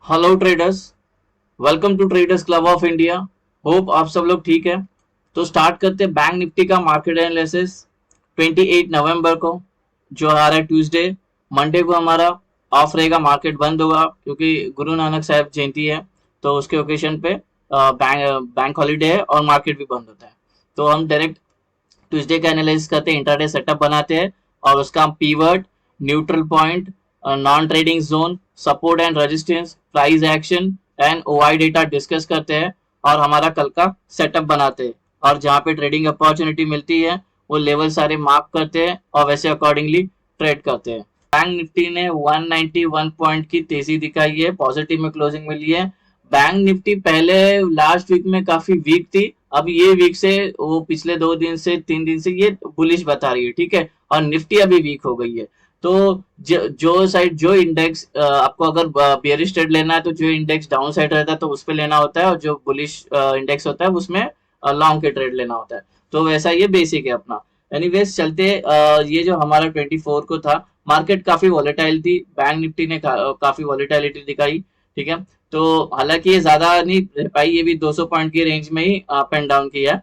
Hello traders, welcome to traders club of India. Hope आप सब लोग ठीक है। तो स्टार्ट करते हैं बैंक निफ्टी का मार्केट एनालिसिस 28 नवंबर को, जो आ रहा है ट्यूसडे। मंडे को हमारा ऑफ रहेगा, मार्केट बंद होगा क्योंकि गुरु नानक साहब जयंती है। तो उसके ओकेशन पे बैंक हॉलीडे है और मार्केट भी बंद होता है। तो हम डायरेक्ट ट्यूसडे का एनालिसिस करते हैं, इंट्राडे सेटअप बनाते हैं और उसका हम pivot, neutral point, non trading zone, support and resistance, price action and OI data discuss करते हैं और हमारा कल का सेटअप बनाते हैं। और जहाँ पे ट्रेडिंग अपॉर्चुनिटी मिलती है वो लेवल सारे मार्क करते हैं और वैसे अकॉर्डिंगली ट्रेड करते हैं। बैंक निफ्टी ने 191 पॉइंट की तेजी दिखाई है, पॉजिटिव में क्लोजिंग मिली है। बैंक निफ्टी पहले लास्ट वीक में काफी वीक थी, अब ये वीक से वो पिछले 2 दिन से 3 दिन से ये बुलिश बता रही है, ठीक है। और निफ्टी अभी वीक हो गई है। तो जो साइड जो इंडेक्स आपको अगर बेयरिश ट्रेड लेना है तो जो इंडेक्स डाउन साइड रहता है तो उस पर लेना होता है, और जो बुलिश इंडेक्स होता है उसमें लॉन्ग के ट्रेड लेना होता है। तो वैसा ये बेसिक है अपना। एनीवेज चलते ये जो हमारा 24 को था, मार्केट काफी वॉलेटाइल थी, बैंक निफ्टी ने काफी वॉलेटाइलिटी दिखाई, ठीक है। तो हालांकि ये ज्यादा नहीं रह पाई, ये भी 200 पॉइंट की रेंज में ही अप एंड डाउन किया है।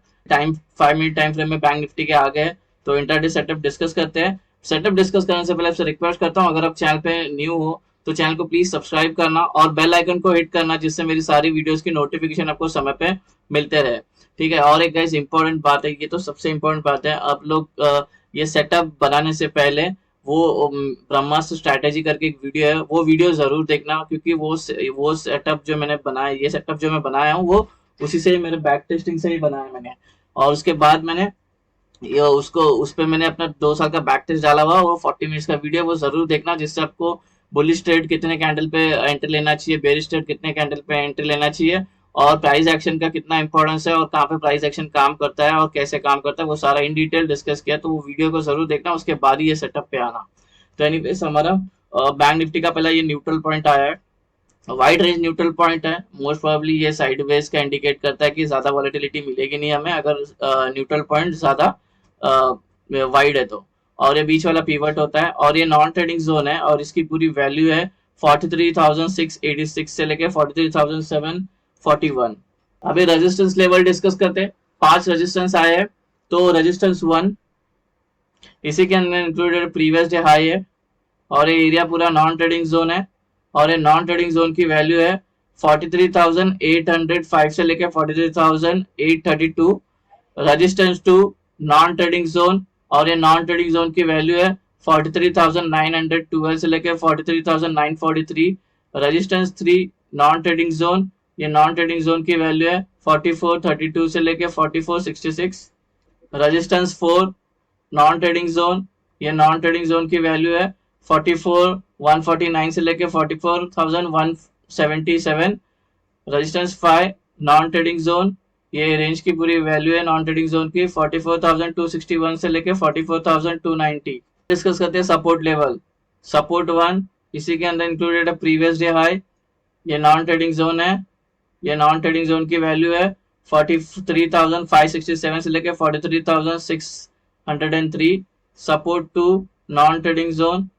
5 मिनट टाइम फ्रेम में बैंक निफ्टी के आ गए। तो इंटरडे सेटअप डिस्कस करते हैं। सेटअप डिस्कस करने से पहले आपसे रिक्वेस्ट करता हूँ, अगर आप चैनल पे न्यू हो तो चैनल को प्लीज सब्सक्राइब करना और बेल आइकन को हिट करना, जिससे मेरी सारी वीडियोस की नोटिफिकेशन आपको समय पे मिलते रहे, ठीक है। और एक गाइस इंपॉर्टेंट बात है, ये तो सबसे इंपॉर्टेंट बात है, आप लोग ये सेटअप बनाने से पहले वो ब्रह्मास्त्र स्ट्रैटेजी करके एक वीडियो है, वो वीडियो जरूर देखना, क्योंकि वो सेटअप जो मैंने बनाया, ये सेटअप जो मैं बनाया हूँ वो उसी से मेरे बैक टेस्टिंग से ही बनाया मैंने। और उसके बाद मैंने ये उसको उस पे मैंने अपना 2 साल का बैक टेस्ट डाला हुआ, वो 40 मिनट्स का वीडियो, वो जरूर देखना, जिससे आपको बुलिश ट्रेड कितने कैंडल पे एंट्री लेना चाहिए, बेरिश ट्रेड कितने कैंडल पे एंट्री लेना चाहिए, और प्राइस एक्शन का कितना इंपॉर्टेंस है और कहाँ पे प्राइस एक्शन काम करता है और कैसे काम करता है, वो सारा इन डिटेल डिस्कस किया। तो वो वीडियो को जरूर देखना, उसके बाद ही ये सेटअप पे आना। तो एनीवेज हमारा बैंक निफ्टी का पहला ये न्यूट्रल पॉइंट आया है, वाइड रेंज न्यूट्रल पॉइंट है। मोस्ट प्रोबेबली ये साइडवेज का इंडिकेट करता है कि ज्यादा वॉलेटिलिटी मिलेगी नहीं हमें, अगर न्यूट्रल पॉइंट ज्यादा वाइड है तो। और ये बीच वाला पीवट होता है, और ये नॉन ट्रेडिंग जोन है, और इसकी पूरी वैल्यू है 43,686 से लेके 43,741। अभी रेजिस्टेंस लेवल डिस्कस करते हैं। 5 रेजिस्टेंस आए हैं। तो रेजिस्टेंस 1, इसी के अंदर इंक्लूडेड प्रीवियस डे हाई है, और ये एरिया पूरा नॉन ट्रेडिंग जोन है, और ये नॉन ट्रेडिंग जोन की वैल्यू है 43,805 से लेकर 43,832। Resistance two non trading zone, और ये नॉन ट्रेडिंग जोन की वैल्यू है 43,912 से लेकर 43,943। रेजिस्टेंस 3 नॉन ट्रेडिंग जोन, ये नॉन ट्रेडिंग जोन की वैल्यू है 4432 से लेकर 4466। रेजिस्टेंस 4 नॉन ट्रेडिंग जोन, ये नॉन ट्रेडिंग जोन की वैल्यू है 44,149 से लेके 44,177। रेजिस्टेंस 5 नॉन ट्रेडिंग जोन, ये रेंज की पूरी वैल्यू है नॉन ट्रेडिंग जोन की 44,261 से लेके 44,290। डिस्कस करते हैं सपोर्ट लेवल। सपोर्ट 1, इसी के अंदर इंक्लूडेड है प्रीवियस डे हाई, ये नॉन ट्रेडिंग जोन है, ये नॉन ट्रेडिंग जोन की वैल्यू है 43,567 से लेकर 43,603। सपोर्ट 2 नॉन ट्रेडिंग जोन,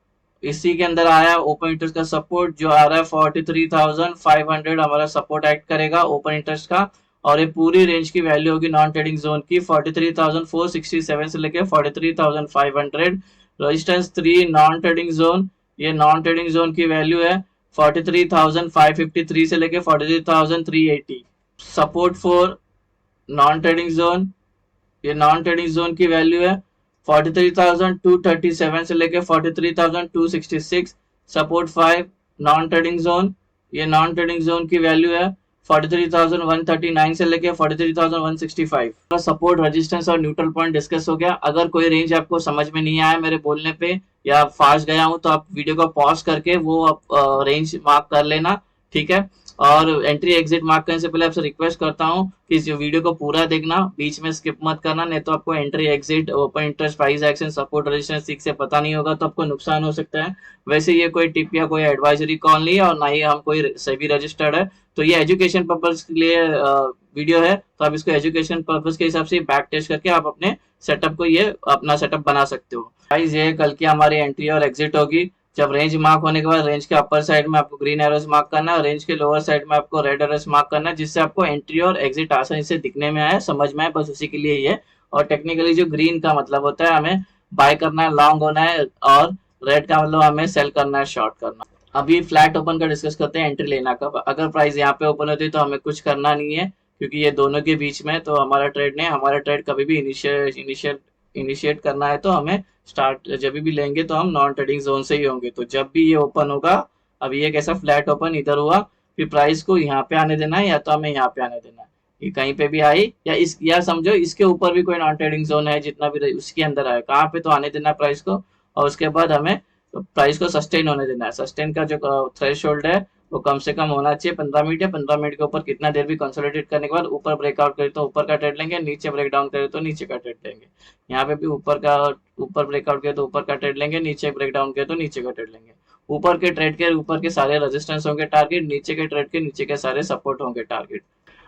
इसी के अंदर आया ओपन इंटरेस्ट का सपोर्ट, जो आ रहा है 43,500 हमारा सपोर्ट एक्ट करेगा ओपन इंटरेस्ट का। और ये पूरी रेंज की वैल्यू होगी नॉन ट्रेडिंग जोन की 43,467 से लेकर 43,500। रेजिस्टेंस 3 नॉन ट्रेडिंग जोन, ये नॉन ट्रेडिंग जोन की वैल्यू है 43,553 से लेके 43,380। सपोर्ट 4 नॉन ट्रेडिंग जोन, ये नॉन ट्रेडिंग जोन की वैल्यू है 43,237 से लेके 43,266। सपोर्ट 5 नॉन ट्रेडिंग जोन, ये नॉन ट्रेडिंग जोन की वैल्यू है 43,139 से लेके 43,165। सपोर्ट, रेजिस्टेंस और न्यूट्रल पॉइंट डिस्कस हो गया। अगर कोई रेंज आपको समझ में नहीं आया मेरे बोलने पे, या फास्ट गया हूं, तो आप वीडियो को पॉज करके वो आप रेंज मार्क कर लेना, ठीक है। और एंट्री एग्जिट मार्क करने से पहले आपसे रिक्वेस्ट करता हूँ कि इस वीडियो को पूरा देखना, बीच में स्किप मत करना, नहीं तो आपको entry exit, open interest, price action, support, resistance ठीक से पता नहीं होगा तो आपको नुकसान हो सकता है। वैसे ये कोई टिप या कोई एडवाइजरी कॉल नहीं है, और ना ही हम कोई सेबी रजिस्टर्ड है। तो ये एजुकेशन पर्पज के लिए वीडियो है, तो आप इसको एजुकेशन पर्पज के हिसाब से बैक टेस्ट करके आप अपने सेटअप को, ये अपना सेटअप बना सकते हो। गाइस ये कल की हमारी एंट्री और एग्जिट होगी जब रेंज मार्क होने के बाद रेंज के अपर साइड में आपको ग्रीन एरोस मार्क करना है और रेंज के लोअर साइड में आपको रेड एरोस मार्क करना है, जिससे आपको एंट्री और एग्जिट आसानी से दिखने में आए, समझ में आए, बस उसी के लिए ही है। और टेक्निकली जो ग्रीन का मतलब होता है हमें बाय करना है, लॉन्ग होना है, और रेड का मतलब हमें सेल करना है, शॉर्ट करना। अभी फ्लैट ओपन का डिस्कस करते हैं, एंट्री लेना कब। अगर प्राइस यहाँ पे ओपन होती है तो हमें कुछ करना नहीं है, क्योंकि ये दोनों के बीच में तो हमारा ट्रेड नहीं है। हमारा ट्रेड कभी भी इनिशिएट करना है तो हमें स्टार्ट जब भी लेंगे तो हम नॉन ट्रेडिंग जोन से ही होंगे। तो जब भी ये ओपन होगा, अभी ये कैसा फ्लैट ओपन इधर हुआ, फिर प्राइस को यहाँ पे आने देना है या तो हमें यहाँ पे आने देना है। ये कहीं पे भी आई या समझो इसके ऊपर भी कोई नॉन ट्रेडिंग जोन है, जितना भी उसके अंदर आए, कहाँ पे तो आने देना है प्राइस को। और उसके बाद हमें प्राइस को सस्टेन होने देना है। सस्टेन का जो थ्रेशोल्ड है वो कम से कम होना चाहिए 15 मिनट, या 15 मिनट के ऊपर कितना देर भी कंसोलिडेट करने के बाद ऊपर ब्रेकआउट करे तो ऊपर का ट्रेड लेंगे, नीचे ब्रेक डाउन करे तो नीचे का ट्रेड लेंगे। यहाँ पे भी ऊपर ब्रेकआउट किया तो ऊपर का ट्रेड लेंगे, नीचे ब्रेक डाउन किया तो नीचे का ट्रेड लेंगे। ऊपर के ट्रेड के ऊपर के सारे रेजिस्टेंस होंगे टारगेट, नीचे के ट्रेड के नीचे के सारे सपोर्ट होंगे टारगेट।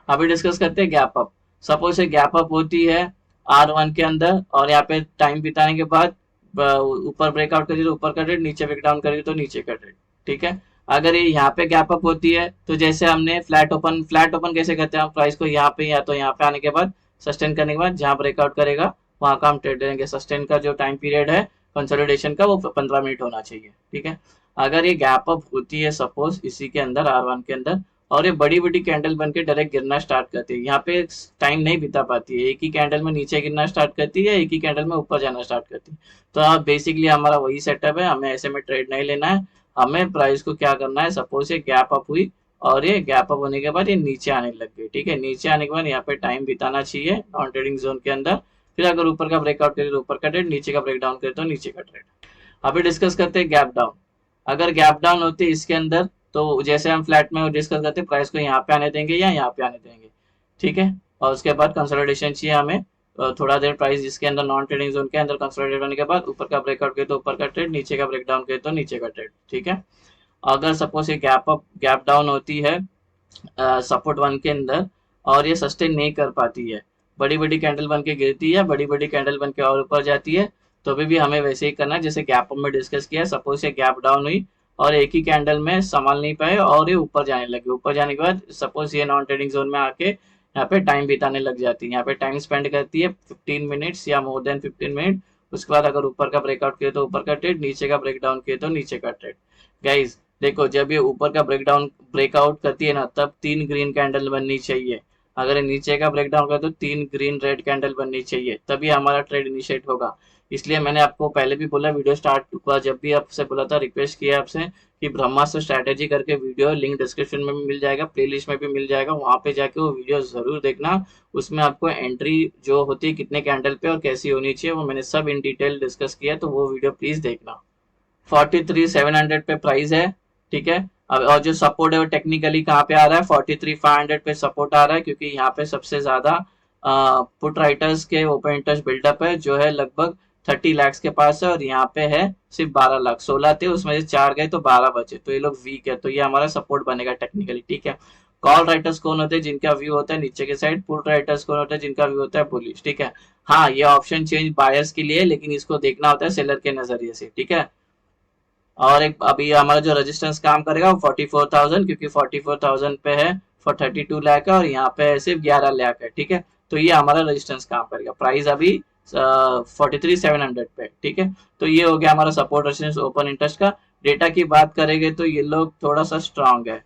अभी डिस्कस करते हैं gap up. Suppose gap up होती है R1 के अंदर, और यहाँ पे टाइम बिताने के बाद ऊपर ब्रेकआउट करिए तो ऊपर का ट्रेड, नीचे ब्रेक डाउन करिए तो नीचे का ट्रेड। ठीक है। अगर ये यहाँ पे गैप अप होती है तो जैसे हमने फ्लैट ओपन कैसे करते हैं, हम प्राइस को यहाँ पे या तो यहाँ पे आने के बाद सस्टेन करने के बाद जहाँ ब्रेकआउट करेगा वहां का हम ट्रेड लेंगे। सस्टेन का जो टाइम पीरियड है कंसोलिडेशन का वो 15 मिनट होना चाहिए। ठीक है। अगर ये गैप अप होती है सपोज इसी के अंदर R1 के अंदर, और ये बड़ी बड़ी कैंडल बन के डायरेक्ट गिरना स्टार्ट करती है, यहाँ पे टाइम नहीं बिता पाती है, एक ही कैंडल में नीचे गिरना स्टार्ट करती है, एक ही कैंडल में ऊपर जाना स्टार्ट करती है। तो आप बेसिकली हमारा वही सेटअप है, हमें ऐसे में ट्रेड नहीं लेना है। हमें प्राइस को क्या करना है, सपोज ये गैप अप हुई और ये गैप अप होने के बाद ये नीचे आने लग गई। ठीक है। नीचे आने के बाद यहाँ पे टाइम बिताना चाहिए नॉन ट्रेडिंग जोन के अंदर। फिर अगर ऊपर का ब्रेकआउट करे तो ऊपर का ट्रेड, नीचे का ब्रेक डाउन करे तो नीचे का ट्रेड। अभी डिस्कस करते हैं गैप डाउन। अगर गैप डाउन होती है इसके अंदर तो जैसे हम फ्लैट में डिस्कस करते हैं, प्राइस को यहाँ पे आने देंगे या यहाँ पे आने देंगे। ठीक है। और उसके बाद कंसोलिडेशन चाहिए हमें, थोड़ा देर प्राइस जिसके अंदर नॉन ट्रेडिंग जोन के अंदर कंसोलिडेट होने के बाद ऊपर का ब्रेकआउट करे तो ऊपर का ट्रेड, नीचे का ब्रेक डाउन करे तो नीचे का ट्रेड। ठीक है। अगर सपोज ये गैप डाउन होती है सपोर्ट 1 के अंदर और ये सस्टेन नहीं कर पाती है, बड़ी बड़ी कैंडल बन के गिरती है, बड़ी बड़ी कैंडल बन के और ऊपर जाती है, तो भी हमें वैसे ही करना है जैसे गैप अप में डिस्कस किया। सपोज ये गैप डाउन हुई और एक ही कैंडल में संभाल नहीं पाए और ये ऊपर जाने लगे। ऊपर जाने के बाद सपोज ये नॉन ट्रेडिंग जोन में आके यहाँ पे टाइम बिताने लग जाती है, यहाँ पे टाइम स्पेंड करती है 15 मिनट्स या मोर देन 15 मिनट। उसके बाद अगर ऊपर का ब्रेकआउट किया तो ऊपर का ट्रेड, नीचे का ब्रेक डाउन किया तो नीचे का ट्रेड। गाइज देखो, जब ये ऊपर का ब्रेकआउट करती है ना, तब 3 ग्रीन कैंडल बननी चाहिए। अगर ये नीचे का ब्रेकडाउन करे तो 3 ग्रीन रेड कैंडल बननी चाहिए, तभी हमारा ट्रेड इनिशिएट होगा। इसलिए मैंने आपको पहले भी बोला, वीडियो स्टार्ट हुआ जब भी आपसे बोला था, रिक्वेस्ट किया आपसे कि ब्रह्मास्त्र स्ट्रैटेजी करके वीडियो लिंक डिस्क्रिप्शन में भी मिल जाएगा, प्लेलिस्ट में भी मिल जाएगा, वहां पे जाके वो वीडियो जरूर देखना। उसमें आपको एंट्री जो होती है कितने कैंडल पे और कैसी होनी चाहिए वो मैंने सब इन डिटेल डिस्कस किया, तो वो वीडियो प्लीज देखना। 43,700 पे प्राइस है। ठीक है। अब और जो सपोर्ट है वो टेक्निकली कहाँ पे आ रहा है, 43,500 पे सपोर्ट आ रहा है, क्योंकि यहाँ पे सबसे ज्यादा पुट राइटर्स के ओपन इंटरेस्ट बिल्डअप है, जो है लगभग 30 लाख के पास है, और यहाँ पे है सिर्फ 12 लाख। 16 थे उसमें से 4 गए तो 12 बचे, तो ये लोग वीक है, तो ये हमारा सपोर्ट बनेगा टेक्निकली। ठीक है। कॉल राइटर्स कौन होते हैं, जिनका व्यू होता है नीचे के साइड। पुट राइटर्स कौन होता है, जिनका व्यू होता है बुलिश। ठीक है। हाँ, ये ऑप्शन चेंज बायर्स के लिए, लेकिन इसको देखना होता है सेलर के नजरिए से। ठीक है। और एक अभी हमारा जो रेजिस्टेंस काम करेगा वो 44,000, क्योंकि 44,000 पे है फॉर 32 लाख है, और यहाँ पे सिर्फ 11 लाख है। ठीक है। तो ये हमारा रेजिस्टेंस काम करेगा। प्राइस अभी 43,700 पे। ठीक है। तो ये हो गया हमारा सपोर्ट रेजिस्टेंस ओपन इंटरेस्ट का। डेटा की बात करेंगे तो ये लोग थोड़ा सा स्ट्रांग है,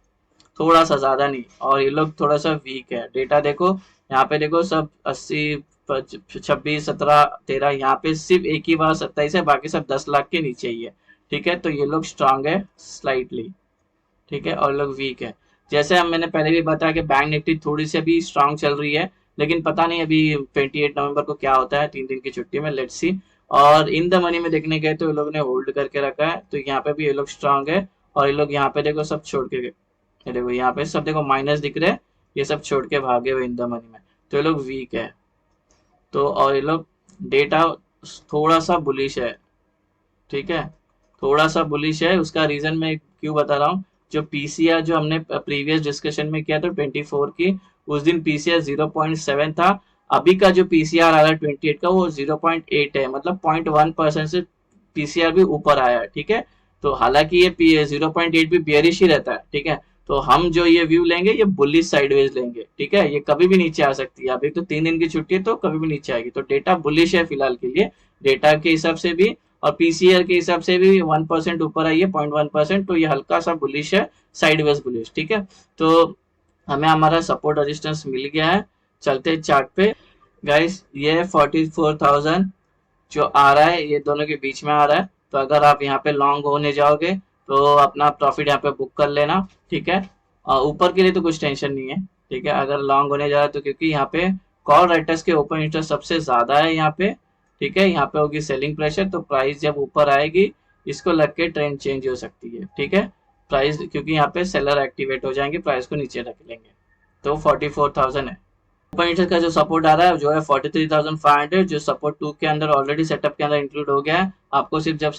थोड़ा सा, ज्यादा नहीं, और ये लोग थोड़ा सा वीक है। डेटा देखो, यहाँ पे देखो सब 80, 26, 17, 13, यहाँ पे सिर्फ एक ही बार 27 है, बाकी सब 10 लाख के नीचे ही है। ठीक है। तो ये लोग स्ट्रांग है स्लाइटली। ठीक है। और लोग वीक है। जैसे हम मैंने पहले भी बताया कि बैंक निफ्टी थोड़ी सी अभी स्ट्रांग चल रही है, लेकिन पता नहीं अभी 28 नवंबर को क्या होता है, 3 दिन की छुट्टी में, लेट्स सी। और इन द मनी में देखने गए तो ये लोग ने होल्ड करके रखा है, तो यहाँ पे भी ये लोग स्ट्रांग है। और ये लोग यहाँ पे देखो सब छोड़ के गए, ये देखो यहाँ पे सब देखो माइनस दिख रहे हैं, ये सब छोड़ के भागे हुए इन द मनी में, तो ये लोग वीक है। तो और ये लोग डेटा थोड़ा सा बुलिश है। ठीक है। थोड़ा सा बुलिश है, उसका रीजन मैं क्यों बता रहा हूँ। जो पीसीआर जो हमने प्रीवियस डिस्कशन में किया था 24 की, उस दिन पीसीआर 0.7 था। अभी का जो पीसीआर आ रहा है 28 का वो 0.8 है, मतलब 0.1% से पीसीआर भी ऊपर आया है। ठीक है। तो हालांकि ये 0.8 भी बियरिश ही रहता है, ठीक है। तो हम जो ये व्यू लेंगे ये बुलिश साइडवेज लेंगे, ठीक है। ये कभी भी नीचे आ सकती है, अभी तो 3 दिन की छुट्टी है तो कभी भी नीचे आएगी। तो डेटा बुलिश है फिलहाल के लिए, डेटा के हिसाब से भी और पीसीआर के हिसाब से भी 1% ऊपर आई है, 0.1%। तो ये हल्का सा बुलिश है, साइडवेज बुलिश, ठीक है। तो हमें हमारा सपोर्ट रेजिस्टेंस मिल गया है। चलते चार्ट पे गाइस, ये 44,000 जो आ रहा है ये दोनों के बीच में आ रहा है। तो अगर आप यहाँ पे लॉन्ग होने जाओगे तो अपना प्रॉफिट यहाँ पे बुक कर लेना, ठीक है। और ऊपर के लिए तो कुछ टेंशन नहीं है, ठीक है। अगर लॉन्ग होने जा रहा है तो क्योंकि यहाँ पे कॉल राइटर्स के ओपन इंटरेस्ट सबसे ज्यादा है यहाँ पे, ठीक है। यहाँ पे होगी सेलिंग प्रेशर, तो प्राइस जब ऊपर आएगी इसको लग के ट्रेंड चेंज हो सकती है, ठीक है। प्राइस क्योंकि यहाँ पे सेलर एक्टिवेट हो जाएंगे, प्राइस को नीचे रख लेंगे। तो 44,000 है। ओपन इंटरेस्ट का जो सपोर्ट आ रहा है जो है 43,500, जो सपोर्ट 2 के अंदर ऑलरेडी सेटअप के अंदर इंक्लूड हो गया है। आपको सिर्फ जब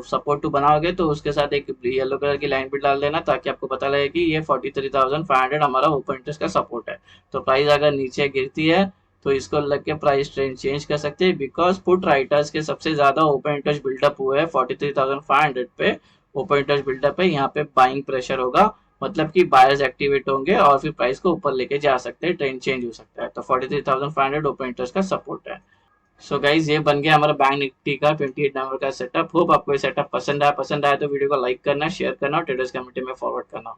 सपोर्ट 2 बनाओगे तो उसके साथ एक येलो कलर की लाइन भी डाल देना, ताकि आपको पता लगे कि ये 43,500 हमारा ओपन इंटरेस्ट का सपोर्ट है। तो प्राइस अगर नीचे गिरती है तो इसको लग के प्राइस ट्रेंड चेंज कर सकते हैं, बिकॉज पुट राइटर्स के सबसे ज्यादा ओपन इंटरेस्ट बिल्डअप हुए है 43,500 पे। ओपन इंटरेस्ट बिल्डअप है, यहाँ पे बाइंग प्रेशर होगा, मतलब कि बायर्स एक्टिवेट होंगे और फिर प्राइस को ऊपर लेके जा सकते हैं, ट्रेंड चेंज हो सकता है। तो 43,500 ओपन इंटरेस्ट का सपोर्ट है। सो गाइज, ये बन गया हमारा बैंक निफ्टी का 28 नंबर का सेटअप। होप आपको ये सेटअप पसंद आया तो वीडियो को लाइक करना, शेयर करना और ट्रेडर्स कम्युनिटी में फॉरवर्ड करना।